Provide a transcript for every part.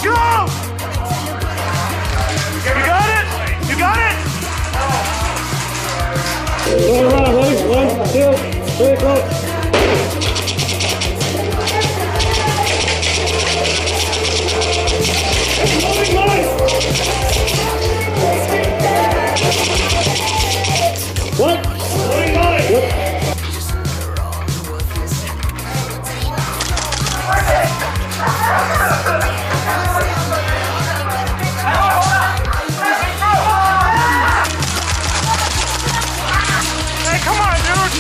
Go! You got it? You got it? Going around, ready? 1, 2, 3, go. What? Hey, come on, dude!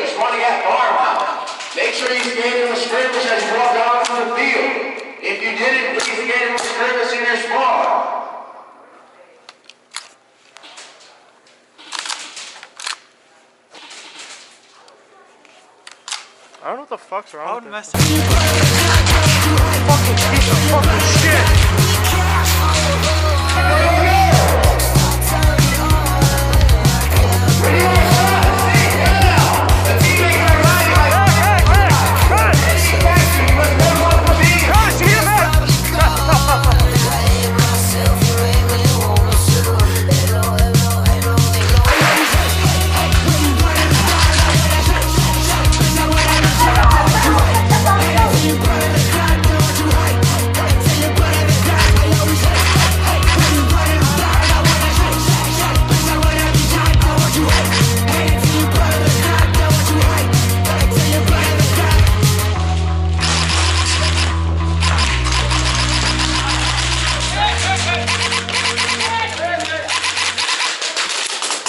Just want to get arm out. Make sure you skate in the scrimmage as you walk out on the field. If you didn't, please skate in the scrimmage in your spot. I don't know what the fuck's wrong with this. Fucking piece of fucking shit!